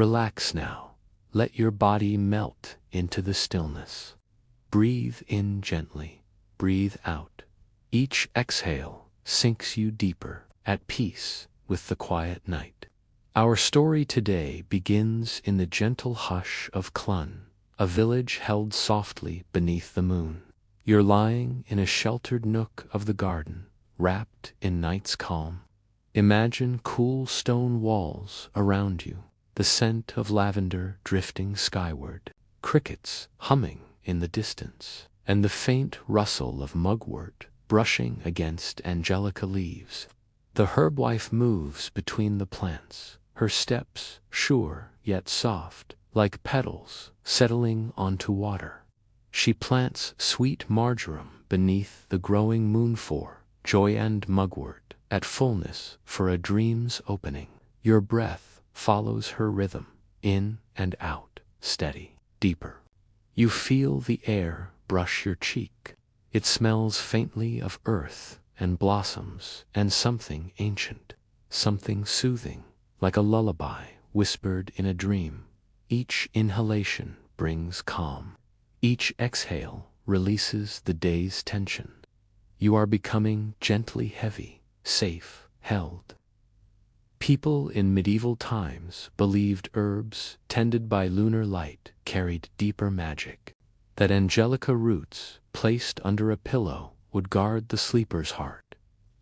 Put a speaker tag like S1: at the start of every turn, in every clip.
S1: Relax now. Let your body melt into the stillness. Breathe in gently. Breathe out. Each exhale sinks you deeper, at peace with the quiet night. Our story today begins in the gentle hush of Clun, a village held softly beneath the moon. You're lying in a sheltered nook of the garden, wrapped in night's calm. Imagine cool stone walls around you, the scent of lavender drifting skyward, crickets humming in the distance, and the faint rustle of mugwort brushing against angelica leaves. The Herbwife moves between the plants, her steps sure yet soft, like petals settling onto water. She plants sweet marjoram beneath the growing moonflower, joy and mugwort, at fullness for a dream's opening. Your breath follows her rhythm, in and out, steady, deeper. You feel the air brush your cheek. It smells faintly of earth and blossoms and something ancient, something soothing, like a lullaby whispered in a dream. Each inhalation brings calm. Each exhale releases the day's tension. You are becoming gently heavy, safe, held. People in medieval times believed herbs tended by lunar light carried deeper magic, that angelica roots placed under a pillow would guard the sleeper's heart.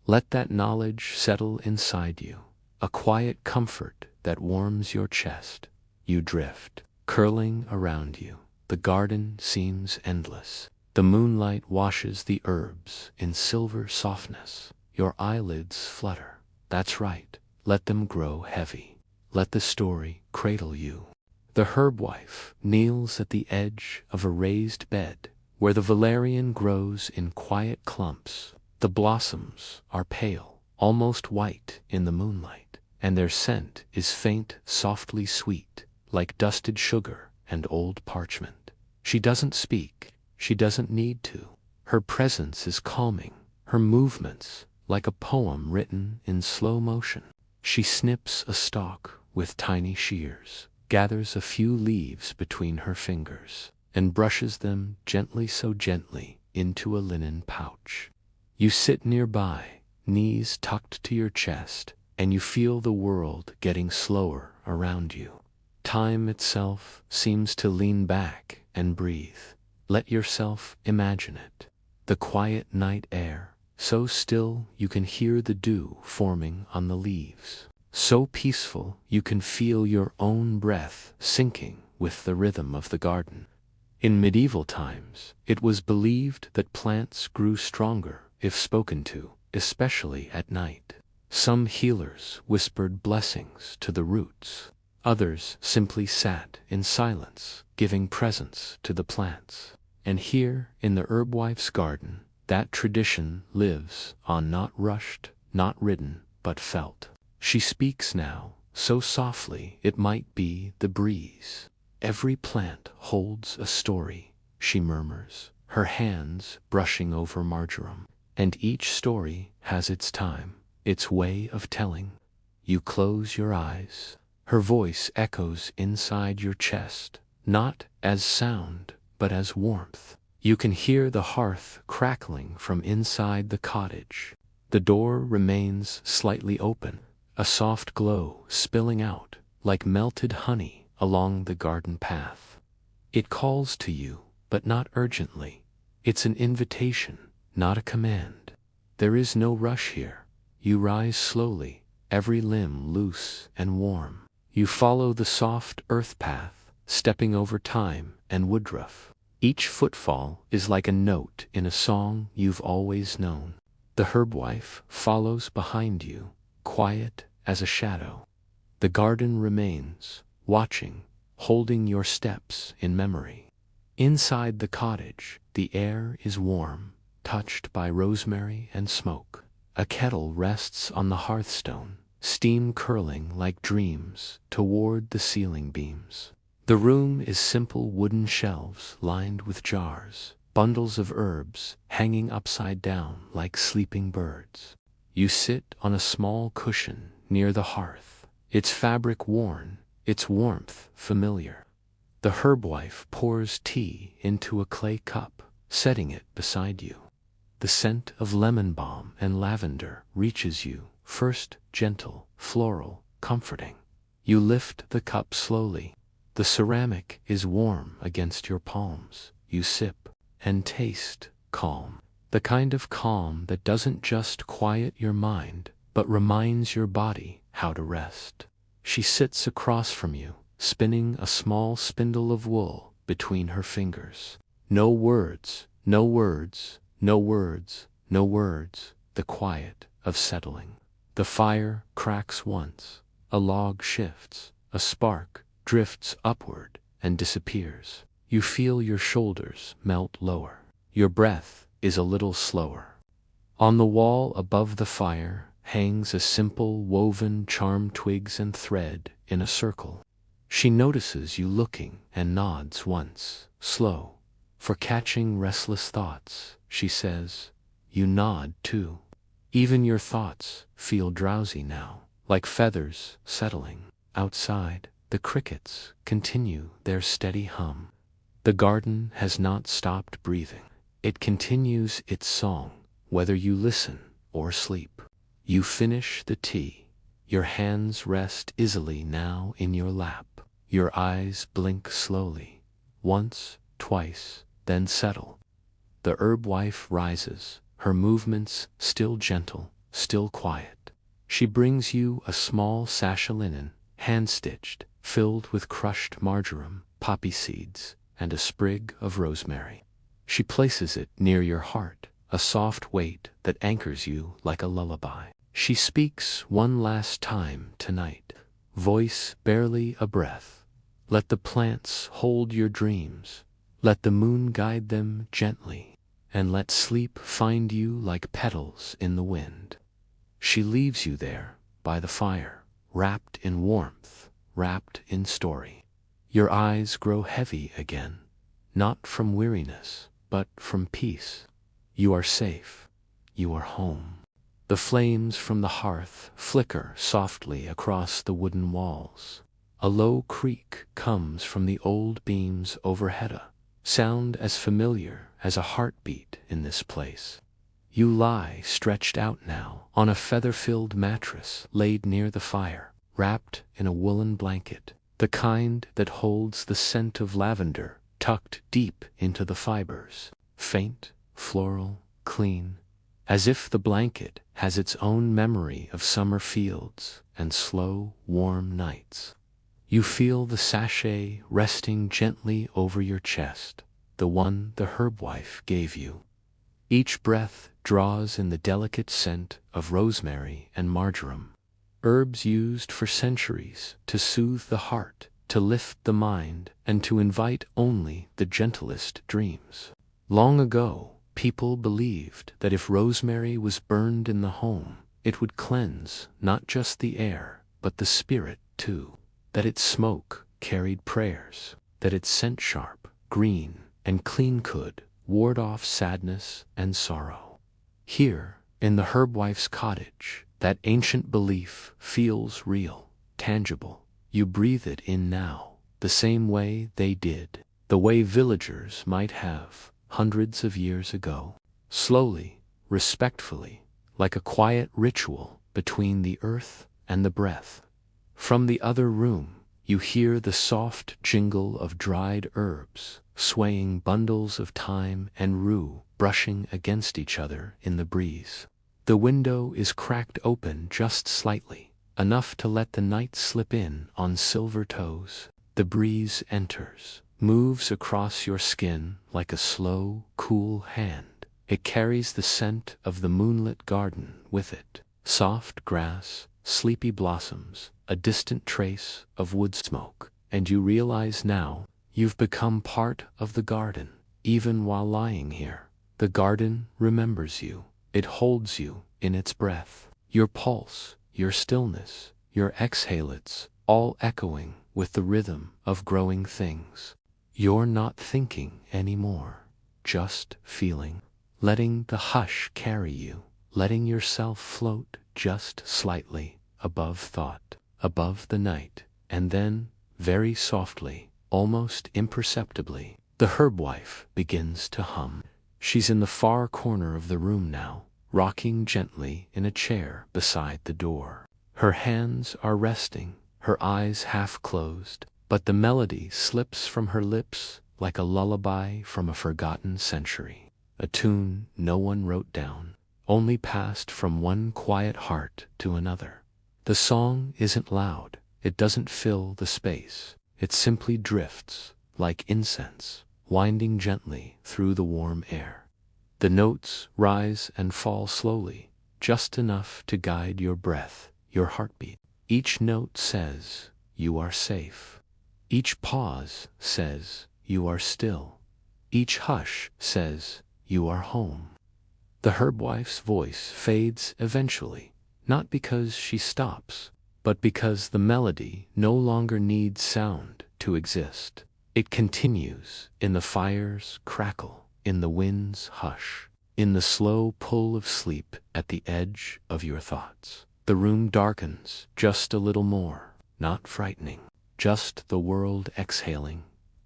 S1: Let that knowledge settle inside you, a quiet comfort that warms your chest. You drift, curling around you. The garden seems endless. The moonlight washes the herbs in silver softness. Your eyelids flutter. That's right. Let them grow heavy. Let the story cradle you. The Herbwife kneels at the edge of a raised bed, where the valerian grows in quiet clumps. The blossoms are pale, almost white in the moonlight, and their scent is faint, softly sweet, like dusted sugar and old parchment. She doesn't speak. She doesn't need to. Her presence is calming, her movements like a poem written in slow motion. She snips a stalk with tiny shears, gathers a few leaves between her fingers, and brushes them gently, so gently, into a linen pouch. You sit nearby, knees tucked to your chest, and you feel the world getting slower around you. Time itself seems to lean back and breathe. Let yourself imagine it. The quiet night air, so still you can hear the dew forming on the leaves. So peaceful you can feel your own breath sinking with the rhythm of the garden. In medieval times, it was believed that plants grew stronger if spoken to, especially at night. Some healers whispered blessings to the roots. Others simply sat in silence, giving presence to the plants. And here, in the Herbwife's garden, that tradition lives on, not rushed, not written, but felt. She speaks now, so softly it might be the breeze. Every plant holds a story, she murmurs, her hands brushing over marjoram. And each story has its time, its way of telling. You close your eyes. Her voice echoes inside your chest, not as sound, but as warmth. You can hear the hearth crackling from inside the cottage. The door remains slightly open, a soft glow spilling out like melted honey along the garden path. It calls to you, but not urgently. It's an invitation, not a command. There is no rush here. You rise slowly, every limb loose and warm. You follow the soft earth path, stepping over thyme and woodruff. Each footfall is like a note in a song you've always known. The Herbwife follows behind you, quiet as a shadow. The garden remains, watching, holding your steps in memory. Inside the cottage, the air is warm, touched by rosemary and smoke. A kettle rests on the hearthstone, steam curling like dreams toward the ceiling beams. The room is simple wooden shelves lined with jars, bundles of herbs hanging upside down like sleeping birds. You sit on a small cushion near the hearth, its fabric worn, its warmth familiar. The Herbwife pours tea into a clay cup, setting it beside you. The scent of lemon balm and lavender reaches you, first gentle, floral, comforting. You lift the cup slowly. The ceramic is warm against your palms. You sip and taste calm. The kind of calm that doesn't just quiet your mind, but reminds your body how to rest. She sits across from you, spinning a small spindle of wool between her fingers. No words, no words, no words, no words, the quiet of settling. The fire cracks once, a log shifts, a spark drifts upward and disappears. You feel your shoulders melt lower. Your breath is a little slower. On the wall above the fire hangs a simple woven charm, twigs and thread in a circle. She notices you looking and nods once, slow. For catching restless thoughts, she says. You nod too. Even your thoughts feel drowsy now, like feathers settling. Outside, the crickets continue their steady hum. The garden has not stopped breathing. It continues its song, whether you listen or sleep. You finish the tea. Your hands rest easily now in your lap. Your eyes blink slowly, once, twice, then settle. The Herbwife rises, her movements still gentle, still quiet. She brings you a small sash of linen, hand-stitched, filled with crushed marjoram, poppy seeds, and a sprig of rosemary. She places it near your heart, a soft weight that anchors you like a lullaby. She speaks one last time tonight, voice barely a breath. Let the plants hold your dreams. Let the moon guide them gently, and let sleep find you like petals in the wind. She leaves you there, by the fire, wrapped in warmth, wrapped in story. Your eyes grow heavy again, not from weariness, but from peace. You are safe. You are home. The flames from the hearth flicker softly across the wooden walls. A low creak comes from the old beams overhead, sound as familiar as a heartbeat in this place. You lie stretched out now on a feather-filled mattress laid near the fire, wrapped in a woolen blanket, the kind that holds the scent of lavender tucked deep into the fibers, faint, floral, clean, as if the blanket has its own memory of summer fields and slow, warm nights. You feel the sachet resting gently over your chest, the one the Herbwife gave you. Each breath draws in the delicate scent of rosemary and marjoram, herbs used for centuries to soothe the heart, to lift the mind, and to invite only the gentlest dreams. Long ago, people believed that if rosemary was burned in the home, it would cleanse not just the air, but the spirit too. That its smoke carried prayers, that its scent sharp, green, and clean could ward off sadness and sorrow. Here, in the Herbwife's cottage, that ancient belief feels real, tangible. You breathe it in now, the same way they did, the way villagers might have hundreds of years ago. Slowly, respectfully, like a quiet ritual between the earth and the breath. From the other room, you hear the soft jingle of dried herbs, swaying bundles of thyme and rue brushing against each other in the breeze. The window is cracked open just slightly, enough to let the night slip in on silver toes. The breeze enters, moves across your skin like a slow, cool hand. It carries the scent of the moonlit garden with it, soft grass, sleepy blossoms, a distant trace of wood smoke, and you realize now you've become part of the garden. Even while lying here, the garden remembers you. It holds you in its breath, your pulse, your stillness, your exhalates, all echoing with the rhythm of growing things. You're not thinking anymore, just feeling, letting the hush carry you, letting yourself float just slightly above thought, above the night, and then, very softly, almost imperceptibly, the Herbwife begins to hum. She's in the far corner of the room now, rocking gently in a chair beside the door. Her hands are resting, her eyes half closed, but the melody slips from her lips like a lullaby from a forgotten century. A tune no one wrote down, only passed from one quiet heart to another. The song isn't loud, it doesn't fill the space, it simply drifts, like incense, winding gently through the warm air. The notes rise and fall slowly, just enough to guide your breath, your heartbeat. Each note says, "You are safe." Each pause says, "You are still." Each hush says, "You are home." The Herbwife's voice fades eventually, not because she stops, but because the melody no longer needs sound to exist. It continues in the fire's crackle, in the wind's hush, in the slow pull of sleep at the edge of your thoughts. The room darkens just a little more, not frightening, just the world exhaling.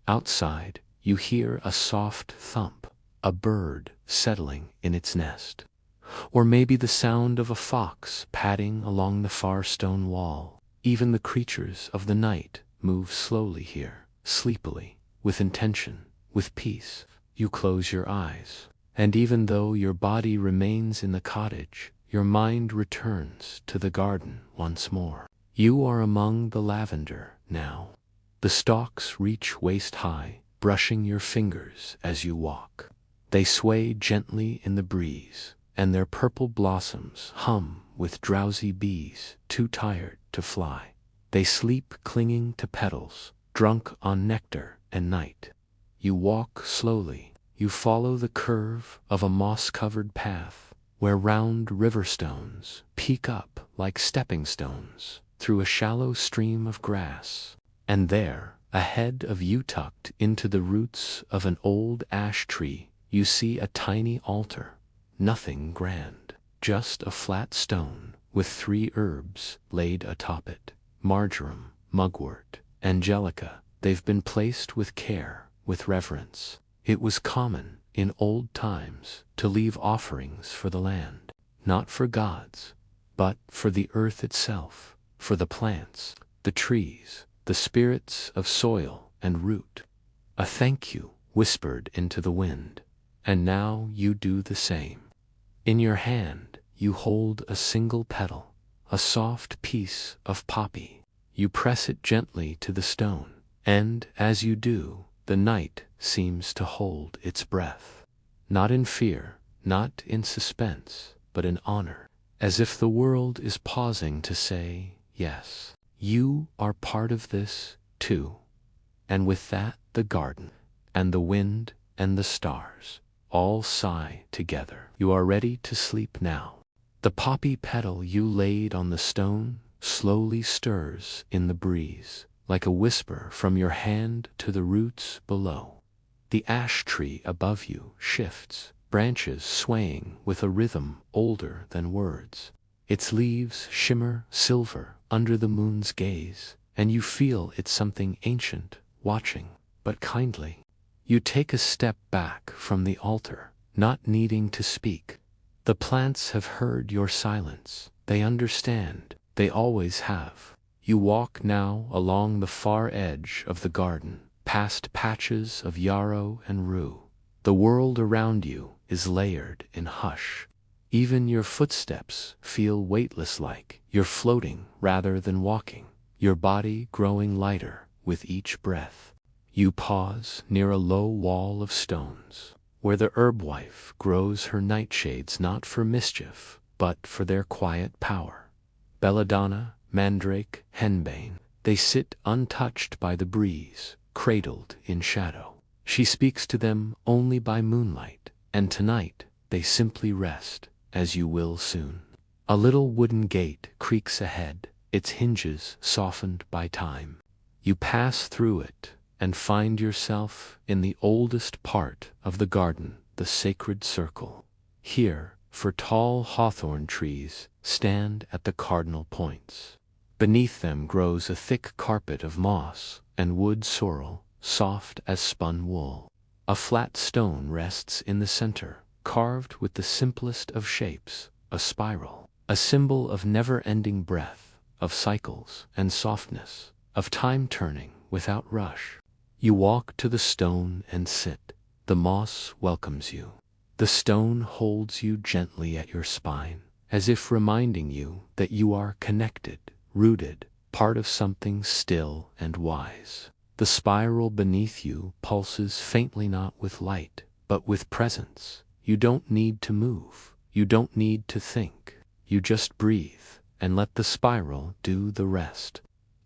S1: Outside, you hear a soft thump, a bird settling in its nest. Or maybe the sound of a fox padding along the far stone wall. Even the creatures of the night move slowly here, sleepily, with intention, with peace. You close your eyes, and even though your body remains in the cottage, your mind returns to the garden once more. You are among the lavender now. The stalks reach waist high, brushing your fingers as you walk. They sway gently in the breeze, and their purple blossoms hum with drowsy bees too tired to fly. They sleep clinging to petals, drunk on nectar and night. You walk slowly, you follow the curve of a moss-covered path, where round river stones peek up like stepping stones through a shallow stream of grass. And there, ahead of you tucked into the roots of an old ash tree, you see a tiny altar. Nothing grand, just a flat stone with 3 herbs laid atop it. Marjoram, mugwort, angelica. They've been placed with care, with reverence. It was common, in old times, to leave offerings for the land, not for gods, but for the earth itself, for the plants, the trees, the spirits of soil and root. A thank you whispered into the wind, and now you do the same. In your hand, you hold a single petal, a soft piece of poppy. You press it gently to the stone, and as you do, the night seems to hold its breath. Not in fear, not in suspense, but in honor, as if the world is pausing to say, yes, you are part of this, too. And with that, the garden, and the wind, and the stars, all sigh together. You are ready to sleep now. The poppy petal you laid on the stone slowly stirs in the breeze, like a whisper from your hand to the roots below. The ash tree above you shifts, branches swaying with a rhythm older than words. Its leaves shimmer silver under the moon's gaze, and you feel it's something ancient, watching, but kindly. You take a step back from the altar, not needing to speak. The plants have heard your silence. They understand. They always have. You walk now along the far edge of the garden, past patches of yarrow and rue. The world around you is layered in hush. Even your footsteps feel weightless, like you're floating rather than walking, your body growing lighter with each breath. You pause near a low wall of stones, where the Herbwife grows her nightshades not for mischief, but for their quiet power. Belladonna, mandrake, henbane, they sit untouched by the breeze, cradled in shadow. She speaks to them only by moonlight, and tonight they simply rest, as you will soon. A little wooden gate creaks ahead, its hinges softened by time. You pass through it, and find yourself in the oldest part of the garden, the sacred circle. Here, for tall hawthorn trees stand at the cardinal points. Beneath them grows a thick carpet of moss and wood sorrel, soft as spun wool. A flat stone rests in the center, carved with the simplest of shapes, a spiral, a symbol of never-ending breath, of cycles and softness, of time turning without rush. You walk to the stone and sit. The moss welcomes you. The stone holds you gently at your spine, as if reminding you that you are connected, rooted, part of something still and wise. The spiral beneath you pulses faintly, not with light, but with presence. You don't need to move. You don't need to think. You just breathe and let the spiral do the rest.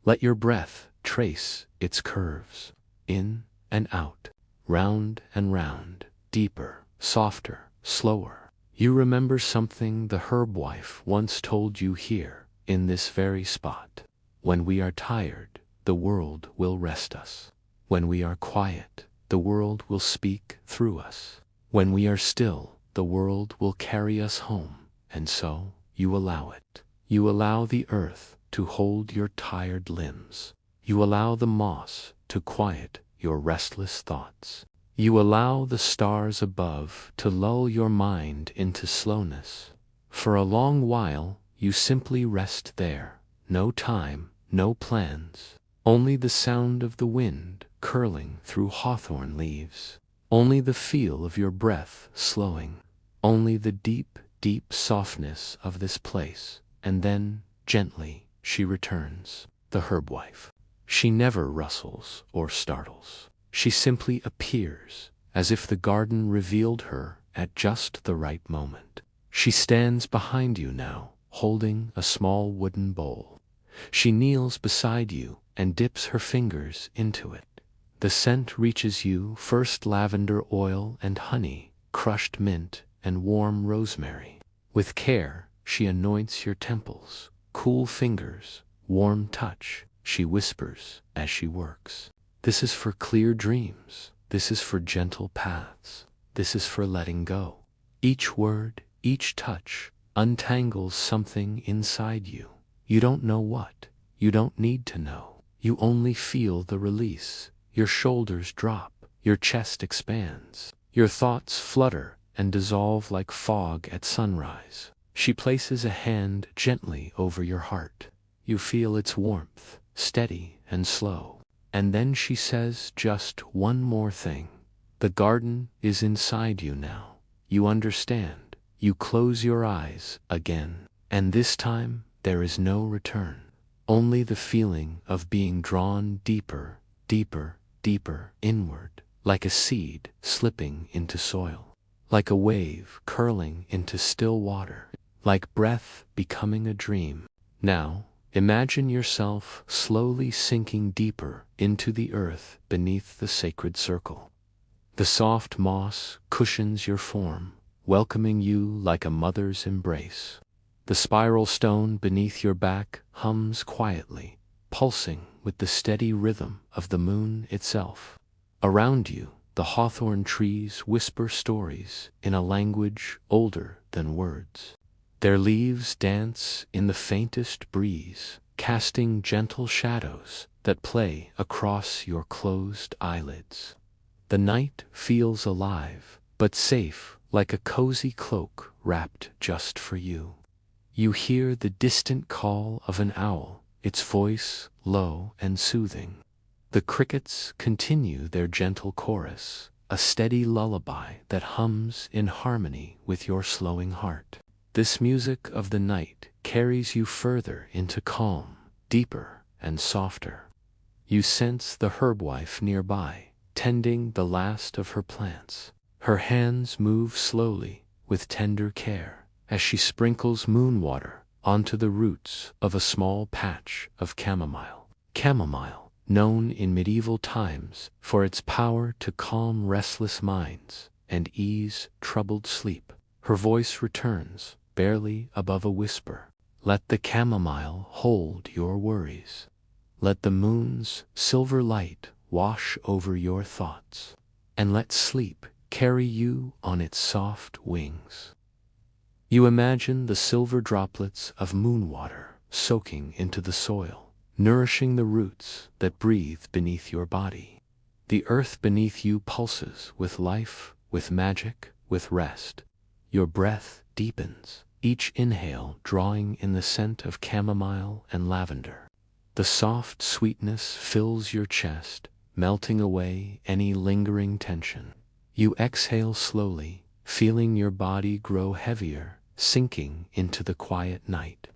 S1: Let your breath trace its curves, in and out, round and round, deeper, softer, slower. You remember something the Herbwife once told you here, in this very spot. When we are tired, the world will rest us. When we are quiet, the world will speak through us. When we are still, the world will carry us home. And so, you allow it. You allow the earth to hold your tired limbs. You allow the moss to quiet your restless thoughts. You allow the stars above to lull your mind into slowness. For a long while, you simply rest there. No time, no plans. Only the sound of the wind curling through hawthorn leaves. Only the feel of your breath slowing. Only the deep, deep softness of this place. And then, gently, she returns, the Herbwife. She never rustles or startles. She simply appears, as if the garden revealed her at just the right moment. She stands behind you now, holding a small wooden bowl. She kneels beside you and dips her fingers into it. The scent reaches you, first lavender oil and honey, crushed mint and warm rosemary. With care, she anoints your temples, cool fingers, warm touch. She whispers as she works. This is for clear dreams. This is for gentle paths. This is for letting go. Each word, each touch, untangles something inside you. You don't know what. You don't need to know. You only feel the release. Your shoulders drop. Your chest expands. Your thoughts flutter and dissolve like fog at sunrise. She places a hand gently over your heart. You feel its warmth, steady and slow. And then she says just one more thing. The garden is inside you now. You understand. You close your eyes again. And this time, there is no return. Only the feeling of being drawn deeper, deeper, deeper inward, like a seed slipping into soil, like a wave curling into still water, like breath becoming a dream. Now, imagine yourself slowly sinking deeper into the earth beneath the sacred circle. The soft moss cushions your form, welcoming you like a mother's embrace. The spiral stone beneath your back hums quietly, pulsing with the steady rhythm of the moon itself. Around you, the hawthorn trees whisper stories in a language older than words. Their leaves dance in the faintest breeze, casting gentle shadows that play across your closed eyelids. The night feels alive, but safe, like a cozy cloak wrapped just for you. You hear the distant call of an owl, its voice low and soothing. The crickets continue their gentle chorus, a steady lullaby that hums in harmony with your slowing heart. This music of the night carries you further into calm, deeper and softer. You sense the Herbwife nearby, tending the last of her plants. Her hands move slowly, with tender care, as she sprinkles moon water onto the roots of a small patch of chamomile. Chamomile, known in medieval times for its power to calm restless minds and ease troubled sleep. Her voice returns, barely above a whisper. Let the chamomile hold your worries. Let the moon's silver light wash over your thoughts. And let sleep carry you on its soft wings. You imagine the silver droplets of moon water soaking into the soil, nourishing the roots that breathe beneath your body. The earth beneath you pulses with life, with magic, with rest. Your breath deepens, each inhale drawing in the scent of chamomile and lavender. The soft sweetness fills your chest, melting away any lingering tension. You exhale slowly, feeling your body grow heavier, sinking into the quiet night.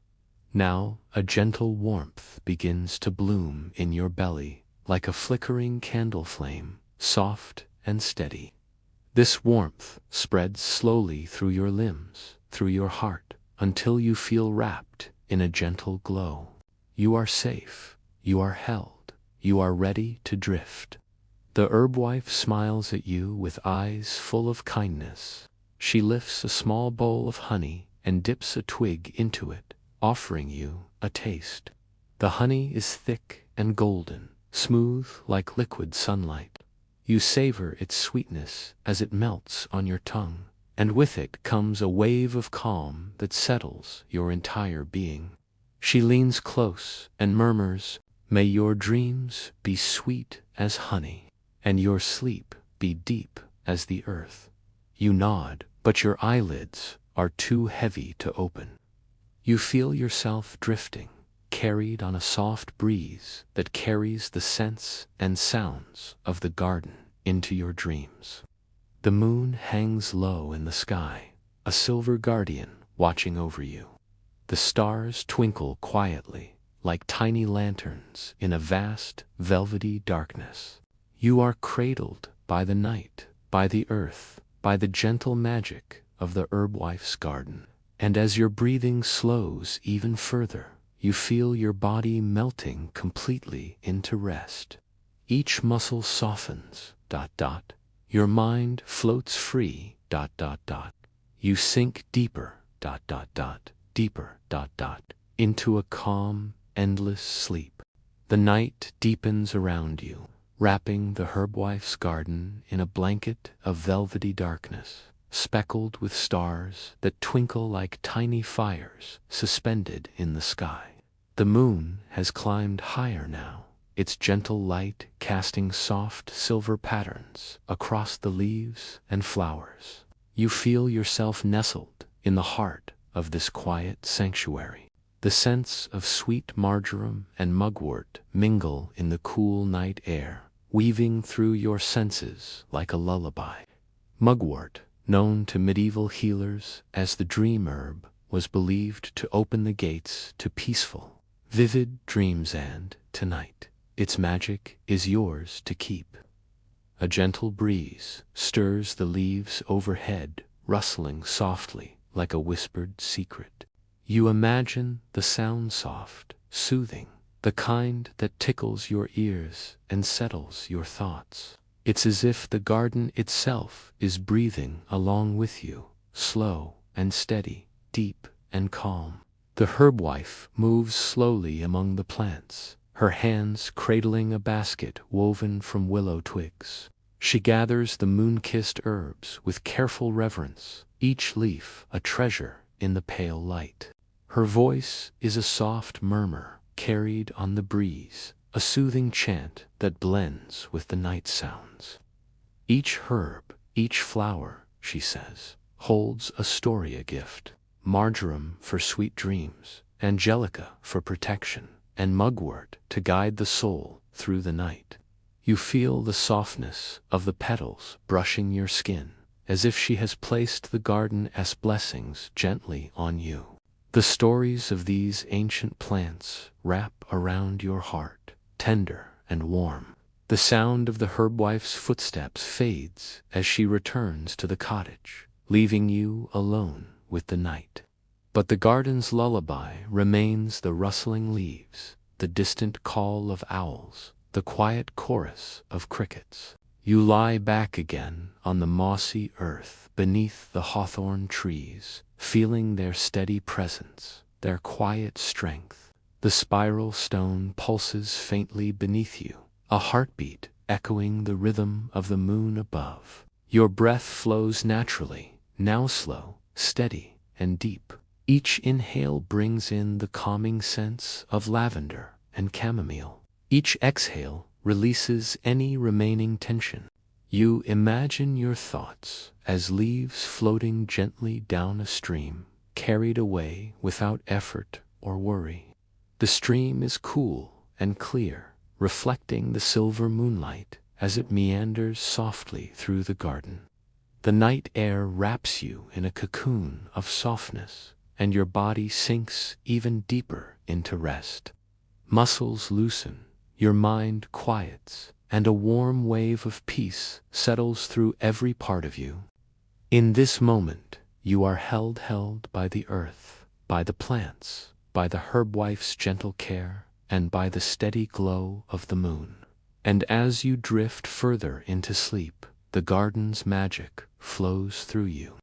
S1: Now a gentle warmth begins to bloom in your belly, like a flickering candle flame, soft and steady. This warmth spreads slowly through your limbs, through your heart, until you feel wrapped in a gentle glow. You are safe, you are held, you are ready to drift. The Herbwife smiles at you with eyes full of kindness. She lifts a small bowl of honey and dips a twig into it, offering you a taste. The honey is thick and golden, smooth like liquid sunlight. You savor its sweetness as it melts on your tongue, and with it comes a wave of calm that settles your entire being. She leans close and murmurs, "May your dreams be sweet as honey, and your sleep be deep as the earth." You nod, but your eyelids are too heavy to open. You feel yourself drifting, carried on a soft breeze that carries the scents and sounds of the garden into your dreams. The moon hangs low in the sky, a silver guardian watching over you. The stars twinkle quietly, like tiny lanterns in a vast, velvety darkness. You are cradled by the night, by the earth, by the gentle magic of the Herbwife's garden. And as your breathing slows even further, you feel your body melting completely into rest. Each muscle softens, ... Your mind floats free, ... You sink deeper, ... deeper, ... into a calm, endless sleep. The night deepens around you, wrapping the Herbwife's garden in a blanket of velvety darkness, speckled with stars that twinkle like tiny fires suspended in the sky. The moon has climbed higher now, its gentle light casting soft silver patterns across the leaves and flowers. You feel yourself nestled in the heart of this quiet sanctuary. The scents of sweet marjoram and mugwort mingle in the cool night air, weaving through your senses like a lullaby. Mugwort, known to medieval healers as the dream herb, was believed to open the gates to peaceful, vivid dreams, and tonight, its magic is yours to keep. A gentle breeze stirs the leaves overhead, rustling softly like a whispered secret. You imagine the sound soft, soothing, the kind that tickles your ears and settles your thoughts. It's as if the garden itself is breathing along with you, slow and steady, deep and calm. The Herbwife moves slowly among the plants, her hands cradling a basket woven from willow twigs. She gathers the moon-kissed herbs with careful reverence, each leaf a treasure in the pale light. Her voice is a soft murmur carried on the breeze, a soothing chant that blends with the night sounds. Each herb, each flower, she says, holds a story, a gift. Marjoram for sweet dreams, angelica for protection, and mugwort to guide the soul through the night. You feel the softness of the petals brushing your skin, as if she has placed the garden's blessings gently on you. The stories of these ancient plants wrap around your heart, tender and warm. The sound of the Herbwife's footsteps fades as she returns to the cottage, leaving you alone with the night. But the garden's lullaby remains: the rustling leaves, the distant call of owls, the quiet chorus of crickets. You lie back again on the mossy earth beneath the hawthorn trees, feeling their steady presence, their quiet strength. The spiral stone pulses faintly beneath you, a heartbeat echoing the rhythm of the moon above. Your breath flows naturally, now slow, steady, and deep. Each inhale brings in the calming scents of lavender and chamomile. Each exhale releases any remaining tension. You imagine your thoughts as leaves floating gently down a stream, carried away without effort or worry. The stream is cool and clear, reflecting the silver moonlight as it meanders softly through the garden. The night air wraps you in a cocoon of softness, and your body sinks even deeper into rest. Muscles loosen, your mind quiets, and a warm wave of peace settles through every part of you. In this moment, you are held by the earth, by the plants, by the herbwife's gentle care, and by the steady glow of the moon. And as you drift further into sleep, the garden's magic flows through you,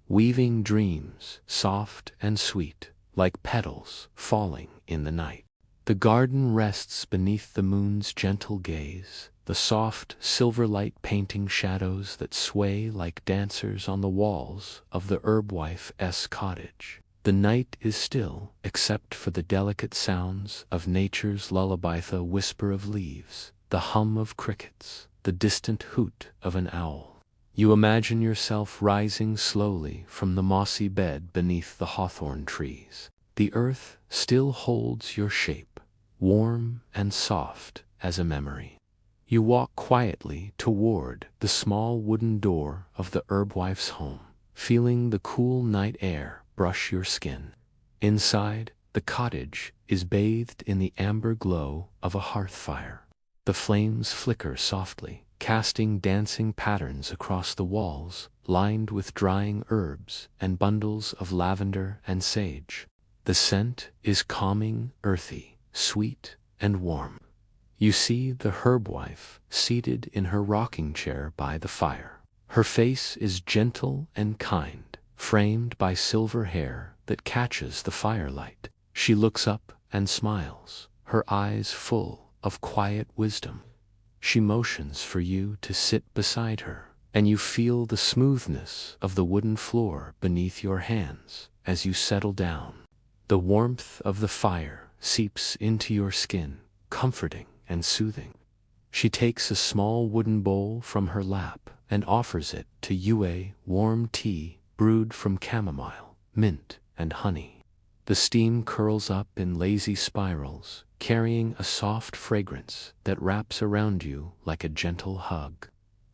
S1: weaving dreams soft and sweet, like petals falling in the night. The garden rests beneath the moon's gentle gaze, the soft silver light painting shadows that sway like dancers on the walls of the Herbwife's cottage. The night is still, except for the delicate sounds of nature's lullaby, the whisper of leaves, the hum of crickets, the distant hoot of an owl. You imagine yourself rising slowly from the mossy bed beneath the hawthorn trees. The earth still holds your shape, warm and soft as a memory. You walk quietly toward the small wooden door of the Herbwife's home, feeling the cool night air brush your skin. Inside, the cottage is bathed in the amber glow of a hearth fire. The flames flicker softly, casting dancing patterns across the walls, lined with drying herbs and bundles of lavender and sage. The scent is calming, earthy, sweet, and warm. You see the Herbwife seated in her rocking chair by the fire. Her face is gentle and kind, framed by silver hair that catches the firelight. She looks up and smiles, her eyes full of quiet wisdom. She motions for you to sit beside her, and you feel the smoothness of the wooden floor beneath your hands as you settle down. The warmth of the fire seeps into your skin, comforting and soothing. She takes a small wooden bowl from her lap and offers it to you, a warm tea brewed from chamomile, mint, and honey. The steam curls up in lazy spirals, carrying a soft fragrance that wraps around you like a gentle hug.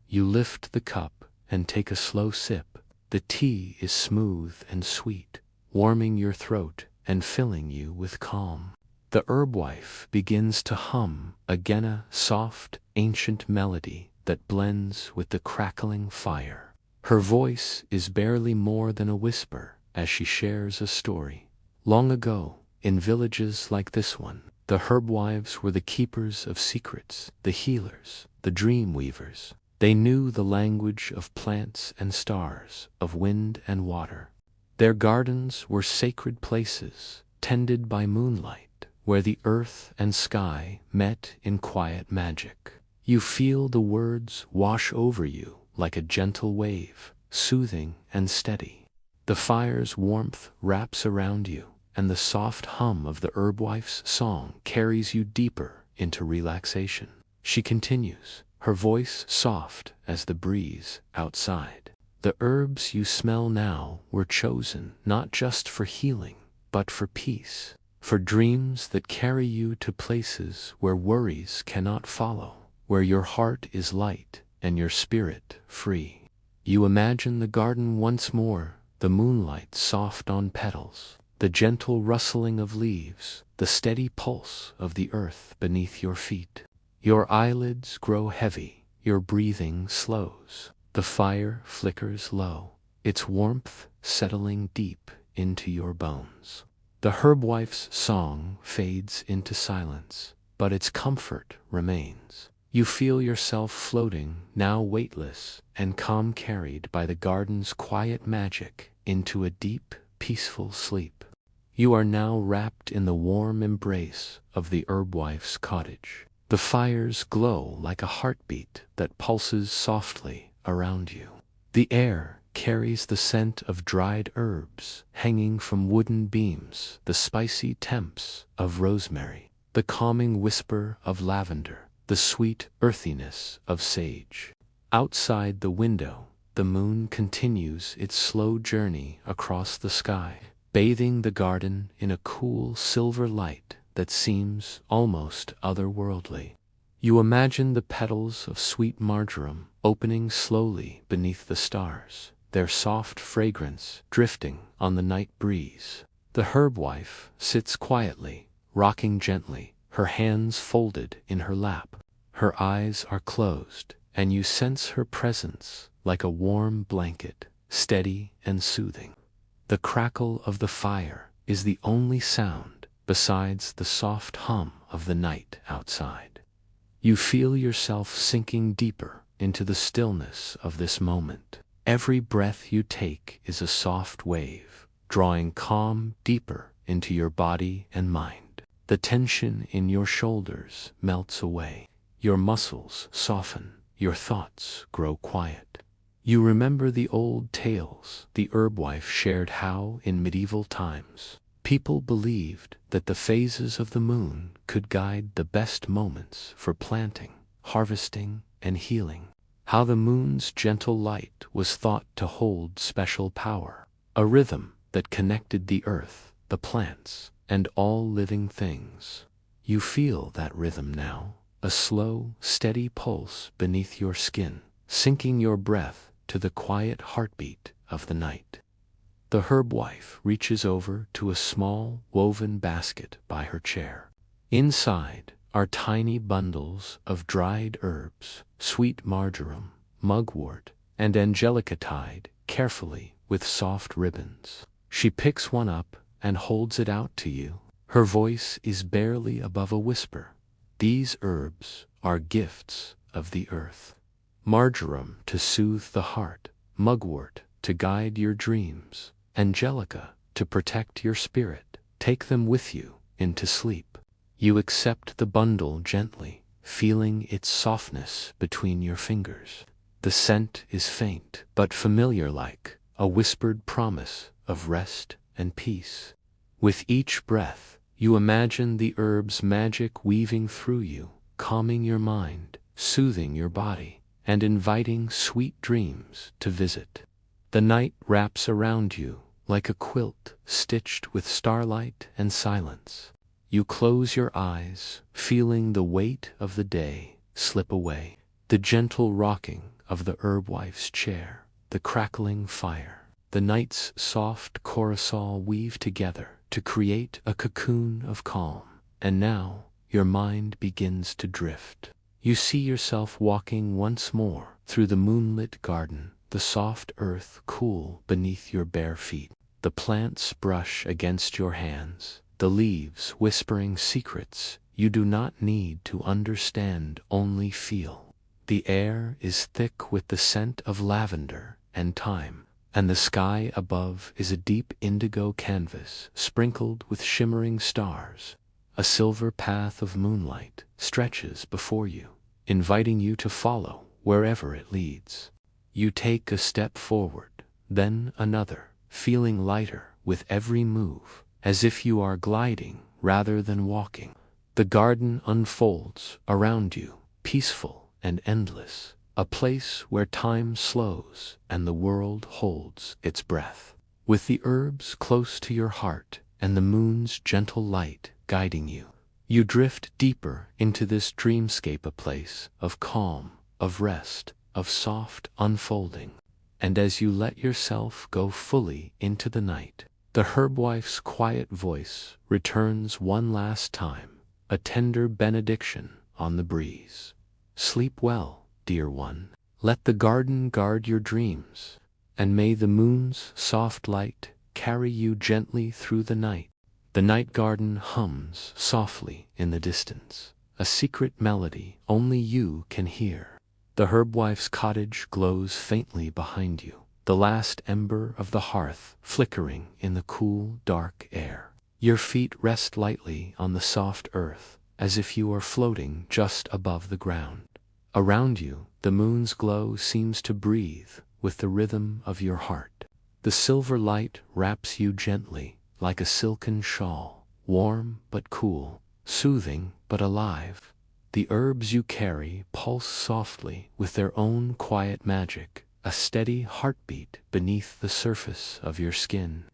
S1: You lift the cup and take a slow sip. The tea is smooth and sweet, warming your throat and filling you with calm. The Herbwife begins to hum again, a soft, ancient melody that blends with the crackling fire. Her voice is barely more than a whisper as she shares a story. Long ago, in villages like this one, the Herbwives were the keepers of secrets, the healers, the dream weavers. They knew the language of plants and stars, of wind and water. Their gardens were sacred places, tended by moonlight, where the earth and sky met in quiet magic. You feel the words wash over you like a gentle wave, soothing and steady. The fire's warmth wraps around you, and the soft hum of the Herbwife's song carries you deeper into relaxation. She continues, her voice soft as the breeze outside. The herbs you smell now were chosen not just for healing, but for peace, for dreams that carry you to places where worries cannot follow, where your heart is light and your spirit free. You imagine the garden once more, the moonlight soft on petals, the gentle rustling of leaves, the steady pulse of the earth beneath your feet. Your eyelids grow heavy, your breathing slows. The fire flickers low, its warmth settling deep into your bones. The Herbwife's song fades into silence, but its comfort remains. You feel yourself floating, now weightless and calm, carried by the garden's quiet magic into a deep, peaceful sleep. You are now wrapped in the warm embrace of the Herbwife's cottage. The fires glow like a heartbeat that pulses softly around you. The air carries the scent of dried herbs hanging from wooden beams, the spicy temps of rosemary, the calming whisper of lavender, the sweet earthiness of sage. Outside the window, the moon continues its slow journey across the sky, bathing the garden in a cool silver light that seems almost otherworldly. You imagine the petals of sweet marjoram opening slowly beneath the stars, their soft fragrance drifting on the night breeze. The Herbwife sits quietly, rocking gently, her hands folded in her lap. Her eyes are closed, and you sense her presence like a warm blanket, steady and soothing. The crackle of the fire is the only sound besides the soft hum of the night outside. You feel yourself sinking deeper into the stillness of this moment. Every breath you take is a soft wave, drawing calm deeper into your body and mind. The tension in your shoulders melts away. Your muscles soften. Your thoughts grow quiet. You remember the old tales the Herbwife shared, how, in medieval times, people believed that the phases of the moon could guide the best moments for planting, harvesting, and healing. How the moon's gentle light was thought to hold special power, a rhythm that connected the earth, the plants, and all living things. You feel that rhythm now, a slow, steady pulse beneath your skin, sinking your breath to the quiet heartbeat of the night. The Herbwife reaches over to a small woven basket by her chair. Inside are tiny bundles of dried herbs, sweet marjoram, mugwort, and angelica tied carefully with soft ribbons. She picks one up and holds it out to you. Her voice is barely above a whisper. These herbs are gifts of the earth. Marjoram to soothe the heart, mugwort to guide your dreams, angelica to protect your spirit. Take them with you into sleep. You accept the bundle gently, feeling its softness between your fingers. The scent is faint, but familiar, like a whispered promise of rest and peace. With each breath, you imagine the herb's magic weaving through you, calming your mind, soothing your body, and inviting sweet dreams to visit. The night wraps around you like a quilt stitched with starlight and silence. You close your eyes, feeling the weight of the day slip away. The gentle rocking of the Herbwife's chair, the crackling fire, the night's soft coruscant weave together to create a cocoon of calm. And now your mind begins to drift. You see yourself walking once more through the moonlit garden, the soft earth cool beneath your bare feet. The plants brush against your hands, the leaves whispering secrets you do not need to understand, only feel. The air is thick with the scent of lavender and thyme, and the sky above is a deep indigo canvas sprinkled with shimmering stars. A silver path of moonlight stretches before you, inviting you to follow wherever it leads. You take a step forward, then another, feeling lighter with every move, as if you are gliding rather than walking. The garden unfolds around you, peaceful and endless, a place where time slows and the world holds its breath. With the herbs close to your heart and the moon's gentle light guiding you, you drift deeper into this dreamscape, a place of calm, of rest, of soft unfolding. And as you let yourself go fully into the night, the Herbwife's quiet voice returns one last time, a tender benediction on the breeze. Sleep well, dear one. Let the garden guard your dreams, and may the moon's soft light carry you gently through the night. The night garden hums softly in the distance, a secret melody only you can hear. The Herbwife's cottage glows faintly behind you, the last ember of the hearth flickering in the cool, dark air. Your feet rest lightly on the soft earth, as if you are floating just above the ground. Around you, the moon's glow seems to breathe, with the rhythm of your heart. The silver light wraps you gently, like a silken shawl, warm but cool, soothing but alive. The herbs you carry pulse softly with their own quiet magic, a steady heartbeat beneath the surface of your skin.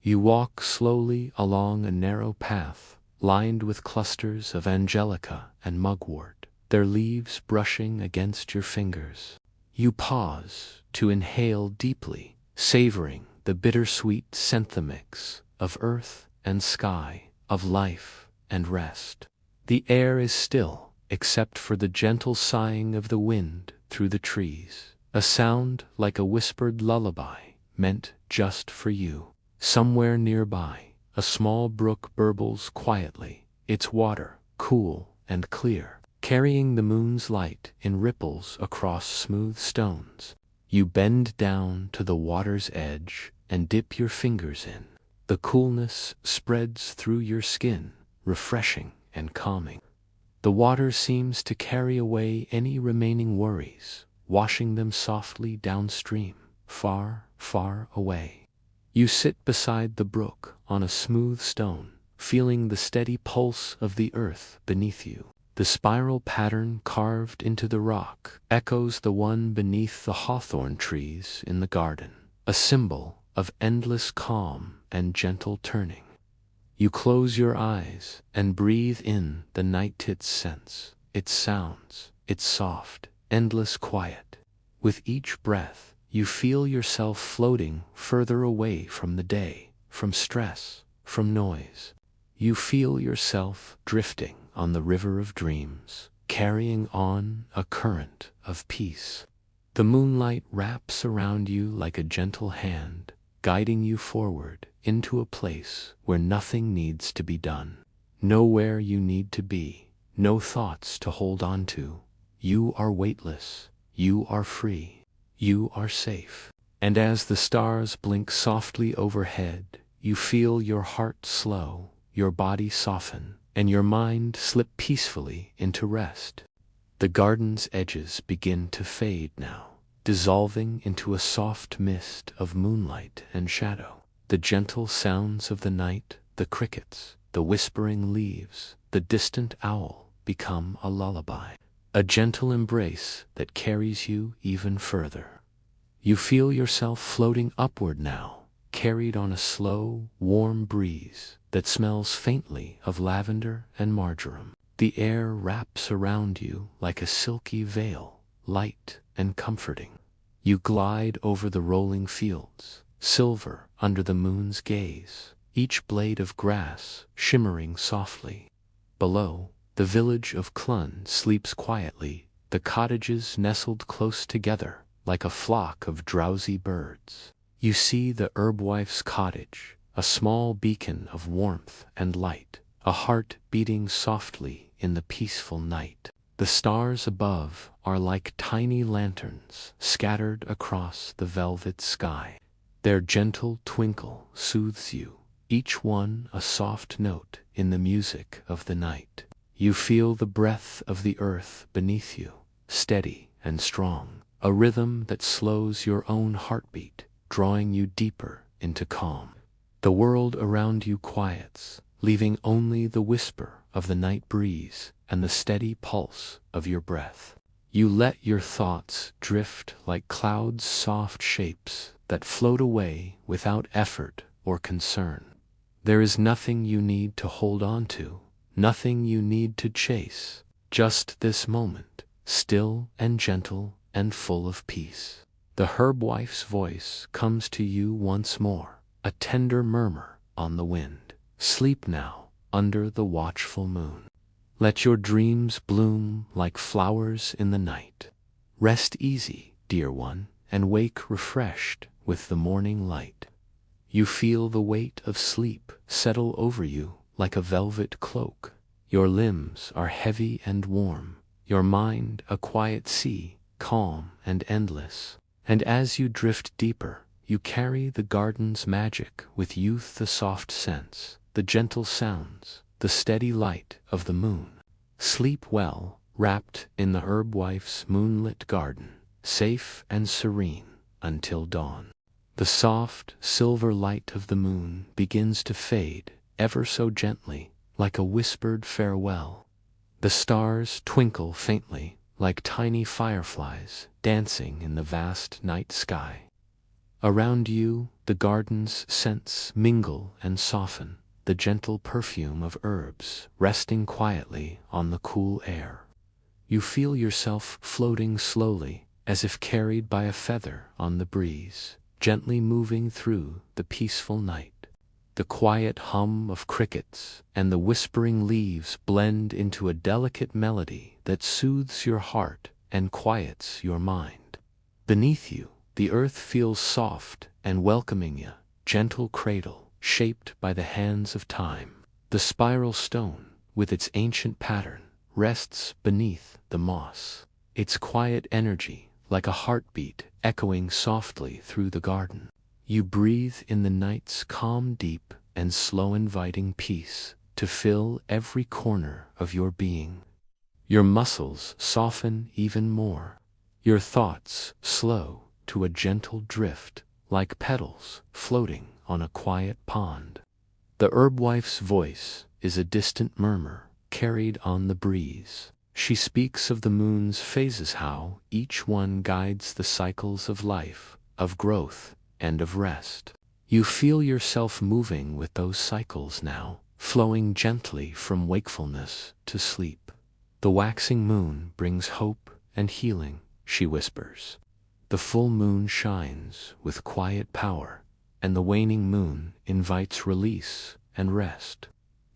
S1: You walk slowly along a narrow path, lined with clusters of angelica and mugwort, their leaves brushing against your fingers. You pause to inhale deeply, savoring the bittersweet mix of earth and sky, of life and rest. The air is still, except for the gentle sighing of the wind through the trees, a sound like a whispered lullaby meant just for you. Somewhere nearby, a small brook burbles quietly, its water cool and clear, carrying the moon's light in ripples across smooth stones. You bend down to the water's edge and dip your fingers in. The coolness spreads through your skin, refreshing and calming. The water seems to carry away any remaining worries, washing them softly downstream, far, far away. You sit beside the brook on a smooth stone, feeling the steady pulse of the earth beneath you. The spiral pattern carved into the rock echoes the one beneath the hawthorn trees in the garden, a symbol of endless calm and gentle turning. You close your eyes and breathe in the night-tit's scents, its sounds, its soft, endless quiet. With each breath, you feel yourself floating further away from the day, from stress, from noise. You feel yourself drifting on the river of dreams, carrying on a current of peace. The moonlight wraps around you like a gentle hand, guiding you forward into a place where nothing needs to be done, nowhere you need to be, no thoughts to hold on to. You are weightless, you are free, you are safe. And as the stars blink softly overhead, you feel your heart slow, your body soften, and your mind slip peacefully into rest. The garden's edges begin to fade now, dissolving into a soft mist of moonlight and shadow. The gentle sounds of the night, the crickets, the whispering leaves, the distant owl become a lullaby, a gentle embrace that carries you even further. You feel yourself floating upward now, carried on a slow, warm breeze that smells faintly of lavender and marjoram. The air wraps around you like a silky veil, light and comforting. You glide over the rolling fields, silver under the moon's gaze, each blade of grass shimmering softly. Below, the village of Clun sleeps quietly, the cottages nestled close together like a flock of drowsy birds. You see the Herbwife's cottage, a small beacon of warmth and light, a heart beating softly in the peaceful night. The stars above are like tiny lanterns scattered across the velvet sky. Their gentle twinkle soothes you, each one a soft note in the music of the night. You feel the breath of the earth beneath you, steady and strong, a rhythm that slows your own heartbeat, drawing you deeper into calm. The world around you quiets, leaving only the whisper of the night breeze and the steady pulse of your breath. You let your thoughts drift like clouds' soft shapes that float away without effort or concern. There is nothing you need to hold on to, nothing you need to chase, just this moment, still and gentle and full of peace. The Herbwife's voice comes to you once more, a tender murmur on the wind. Sleep now, under the watchful moon. Let your dreams bloom like flowers in the night. Rest easy, dear one, and wake refreshed with the morning light. You feel the weight of sleep settle over you like a velvet cloak. Your limbs are heavy and warm, your mind a quiet sea, calm and endless. And as you drift deeper, you carry the garden's magic with youth, the soft scents, the gentle sounds, the steady light of the moon. Sleep well, wrapped in the Herbwife's moonlit garden, safe and serene, until dawn. The soft, silver light of the moon begins to fade, ever so gently, like a whispered farewell. The stars twinkle faintly, like tiny fireflies dancing in the vast night sky. Around you, the garden's scents mingle and soften, the gentle perfume of herbs resting quietly on the cool air. You feel yourself floating slowly, as if carried by a feather on the breeze, gently moving through the peaceful night. The quiet hum of crickets and the whispering leaves blend into a delicate melody that soothes your heart and quiets your mind. Beneath you, the earth feels soft and welcoming, a gentle cradle shaped by the hands of time. The spiral stone, with its ancient pattern, rests beneath the moss, its quiet energy like a heartbeat echoing softly through the garden. You breathe in the night's calm, deep, and slow, inviting peace to fill every corner of your being. Your muscles soften even more, your thoughts slow to a gentle drift, like petals floating on a quiet pond. The Herbwife's voice is a distant murmur carried on the breeze. She speaks of the moon's phases, how each one guides the cycles of life, of growth, and of rest. You feel yourself moving with those cycles now, flowing gently from wakefulness to sleep. The waxing moon brings hope and healing, she whispers. The full moon shines with quiet power, and the waning moon invites release and rest.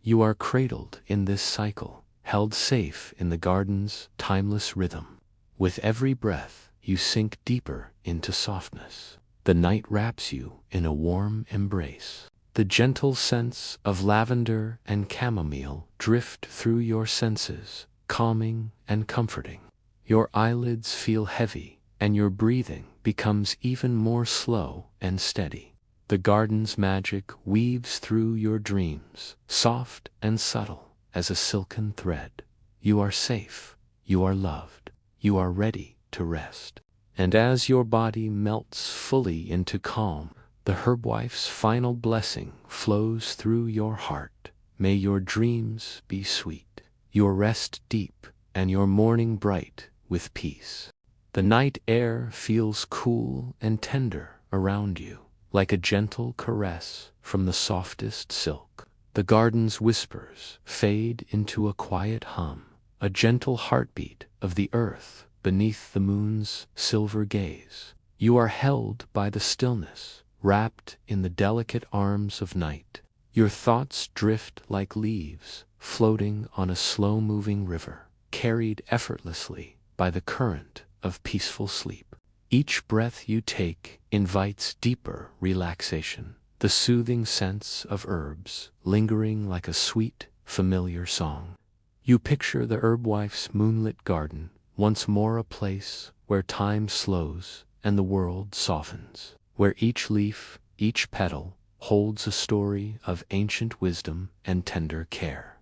S1: You are cradled in this cycle, held safe in the garden's timeless rhythm. With every breath, you sink deeper into softness. The night wraps you in a warm embrace. The gentle scents of lavender and chamomile drift through your senses, calming and comforting. Your eyelids feel heavy, and your breathing becomes even more slow and steady. The garden's magic weaves through your dreams, soft and subtle as a silken thread. You are safe, you are loved, you are ready to rest. And as your body melts fully into calm, the Herbwife's final blessing flows through your heart. May your dreams be sweet, your rest deep, and your morning bright with peace. The night air feels cool and tender around you, like a gentle caress from the softest silk. The garden's whispers fade into a quiet hum, a gentle heartbeat of the earth beneath the moon's silver gaze. You are held by the stillness, wrapped in the delicate arms of night. Your thoughts drift like leaves, floating on a slow-moving river, carried effortlessly by the current of peaceful sleep. Each breath you take invites deeper relaxation, the soothing scents of herbs lingering like a sweet, familiar song. You picture the Herbwife's moonlit garden, once more a place where time slows and the world softens, where each leaf, each petal, holds a story of ancient wisdom and tender care.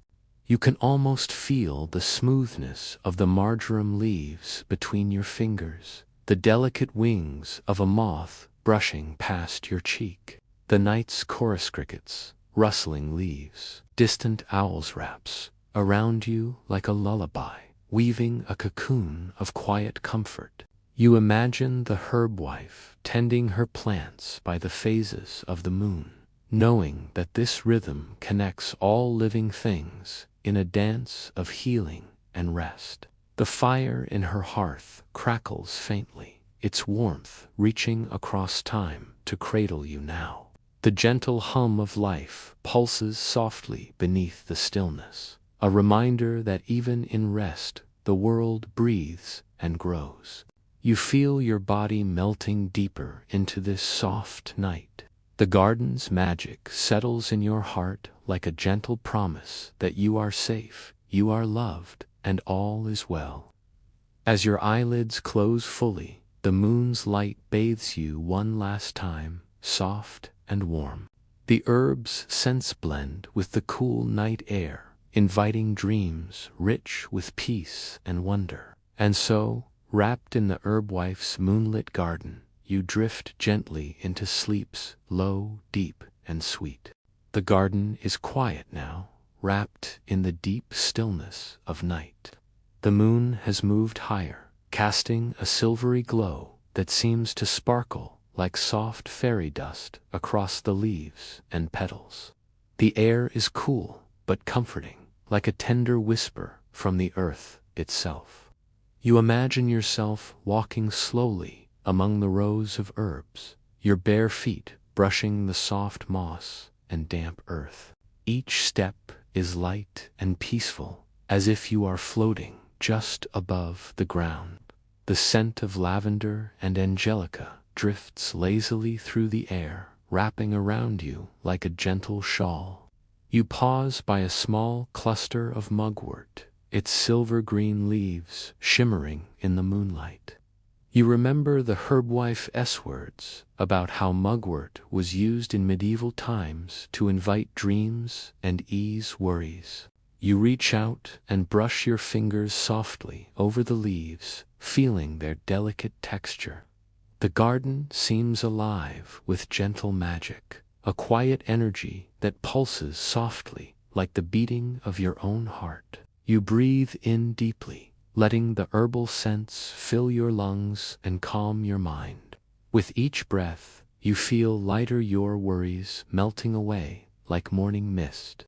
S1: You can almost feel the smoothness of the marjoram leaves between your fingers, the delicate wings of a moth brushing past your cheek, the night's chorus crickets, rustling leaves, distant owls' raps around you like a lullaby, weaving a cocoon of quiet comfort. You imagine the Herbwife tending her plants by the phases of the moon, knowing that this rhythm connects all living things in a dance of healing and rest. The fire in her hearth crackles faintly, its warmth reaching across time to cradle you now. The gentle hum of life pulses softly beneath the stillness, a reminder that even in rest, the world breathes and grows. You feel your body melting deeper into this soft night. The garden's magic settles in your heart like a gentle promise that you are safe, you are loved, and all is well. As your eyelids close fully, the moon's light bathes you one last time, soft and warm. The herbs' scents blend with the cool night air, inviting dreams rich with peace and wonder. And so, wrapped in the Herbwife's moonlit garden, you drift gently into sleep's low, deep, and sweet. The garden is quiet now, wrapped in the deep stillness of night. The moon has moved higher, casting a silvery glow that seems to sparkle like soft fairy dust across the leaves and petals. The air is cool but comforting, like a tender whisper from the earth itself. You imagine yourself walking slowly among the rows of herbs, your bare feet brushing the soft moss and damp earth. Each step is light and peaceful, as if you are floating just above the ground. The scent of lavender and angelica drifts lazily through the air, wrapping around you like a gentle shawl. You pause by a small cluster of mugwort, its silver-green leaves shimmering in the moonlight. You remember the Herbwife words about how mugwort was used in medieval times to invite dreams and ease worries. You reach out and brush your fingers softly over the leaves, feeling their delicate texture. The garden seems alive with gentle magic, a quiet energy that pulses softly like the beating of your own heart. You breathe in deeply, letting the herbal scents fill your lungs and calm your mind. With each breath, you feel lighter, your worries melting away like morning mist.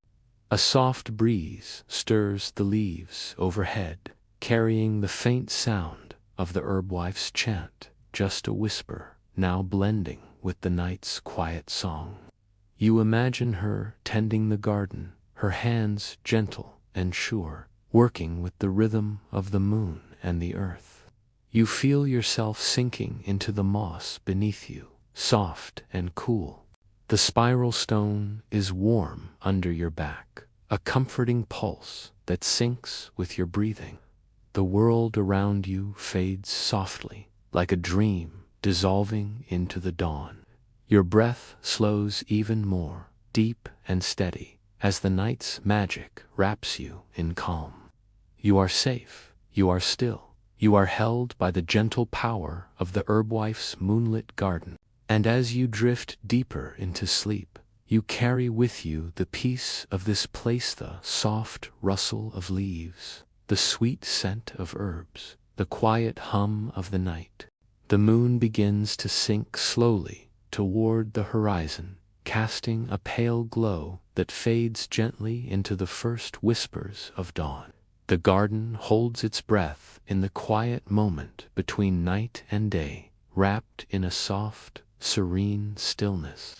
S1: A soft breeze stirs the leaves overhead, carrying the faint sound of the Herbwife's chant, just a whisper, now blending with the night's quiet song. You imagine her tending the garden, her hands gentle and sure, working with the rhythm of the moon and the earth. You feel yourself sinking into the moss beneath you, soft and cool. The spiral stone is warm under your back, a comforting pulse that syncs with your breathing. The world around you fades softly, like a dream dissolving into the dawn. Your breath slows even more, deep and steady, as the night's magic wraps you in calm. You are safe, you are still, you are held by the gentle power of the Herbwife's moonlit garden. And as you drift deeper into sleep, you carry with you the peace of this place, the soft rustle of leaves, the sweet scent of herbs, the quiet hum of the night. The moon begins to sink slowly toward the horizon, casting a pale glow that fades gently into the first whispers of dawn. The garden holds its breath in the quiet moment between night and day, wrapped in a soft, serene stillness.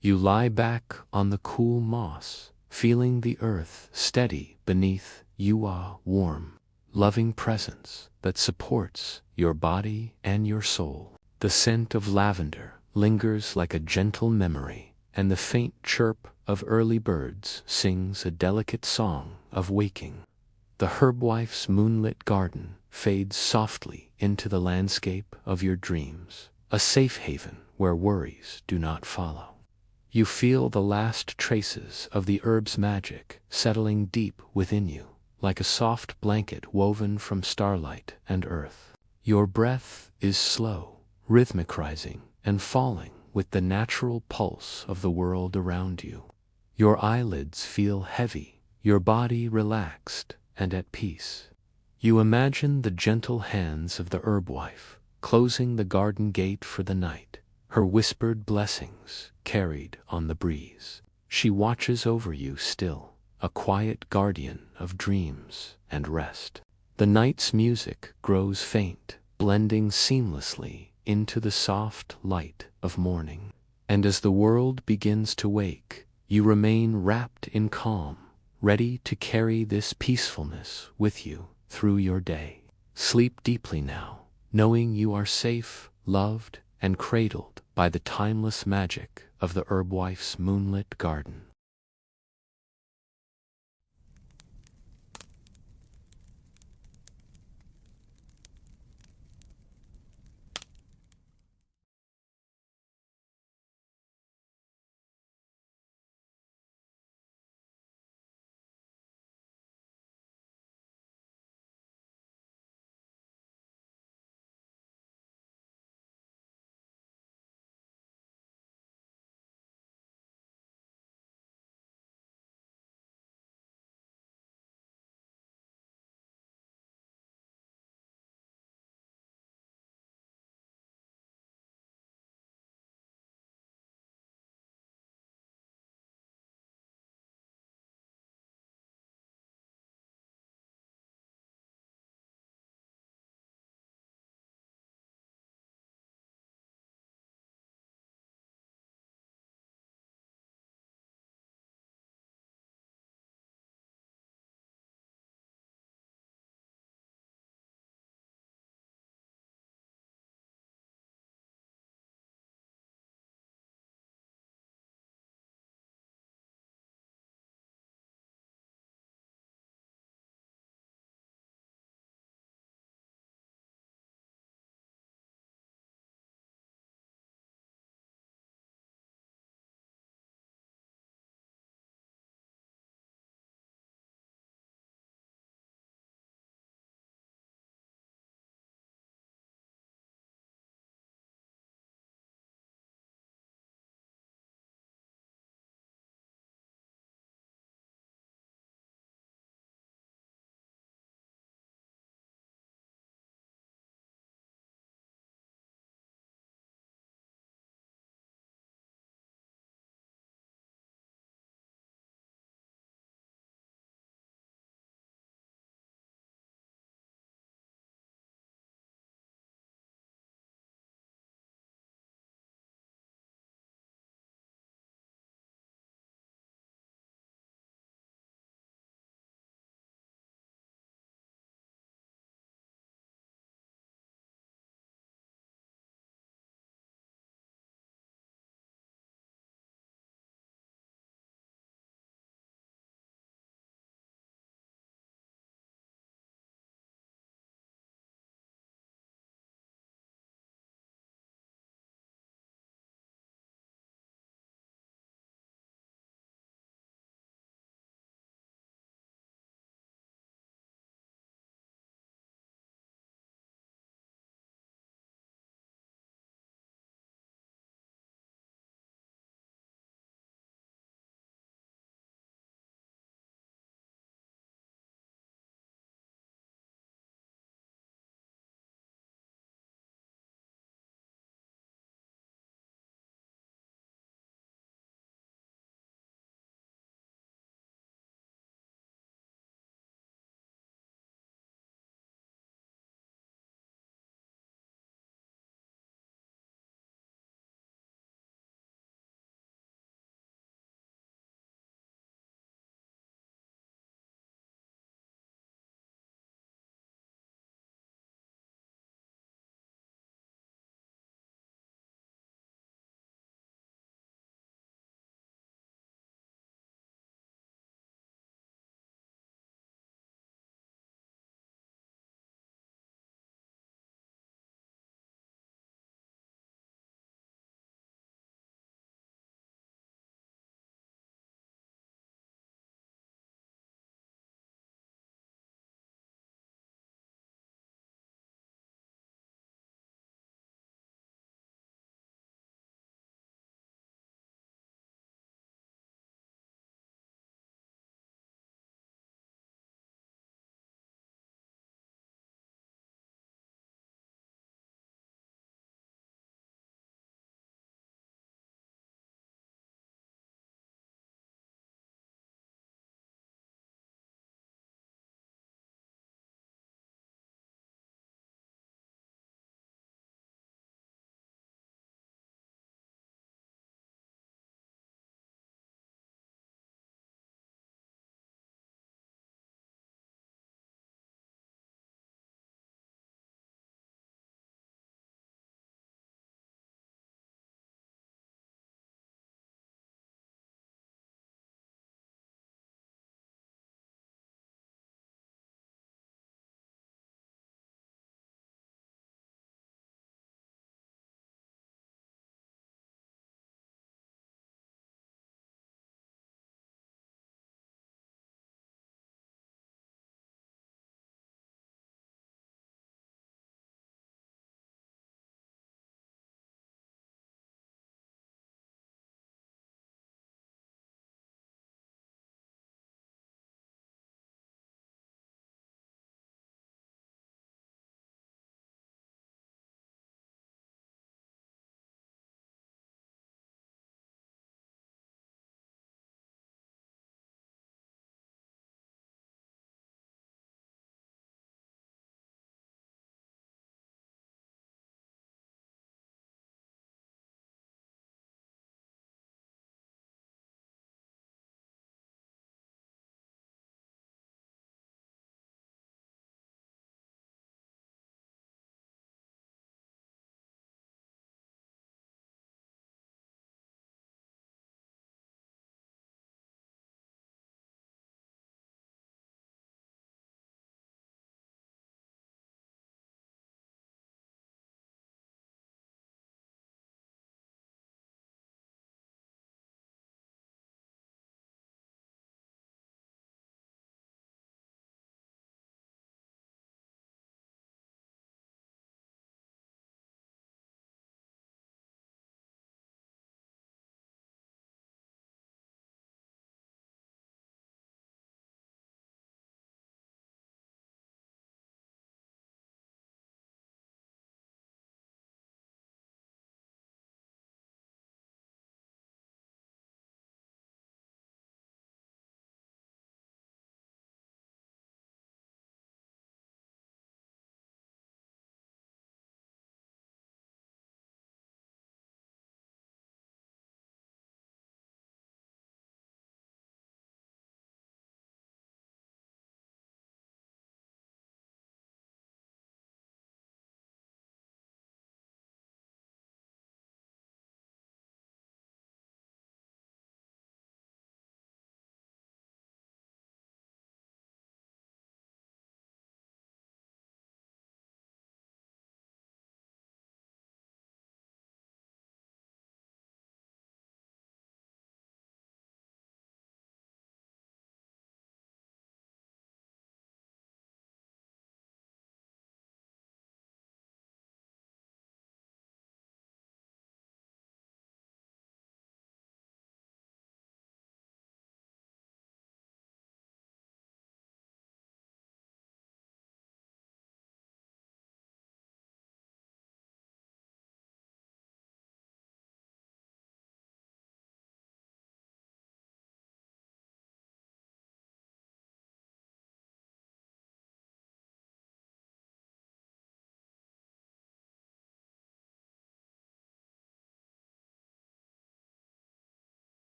S1: You lie back on the cool moss, feeling the earth steady beneath you, a warm, loving presence that supports your body and your soul. The scent of lavender lingers like a gentle memory, and the faint chirp of early birds sings a delicate song of waking. The Herbwife's moonlit garden fades softly into the landscape of your dreams, a safe haven where worries do not follow. You feel the last traces of the herb's magic settling deep within you, like a soft blanket woven from starlight and earth. Your breath is slow, rhythmic, rising and falling with the natural pulse of the world around you. Your eyelids feel heavy, your body relaxed and at peace. You imagine the gentle hands of the Herbwife closing the garden gate for the night, her whispered blessings carried on the breeze. She watches over you still, a quiet guardian of dreams and rest. The night's music grows faint, blending seamlessly into the soft light of morning. And as the world begins to wake, you remain wrapped in calm, ready to carry this peacefulness with you through your day. Sleep deeply now, knowing you are safe, loved, and cradled by the timeless magic of the Herbwife's moonlit garden.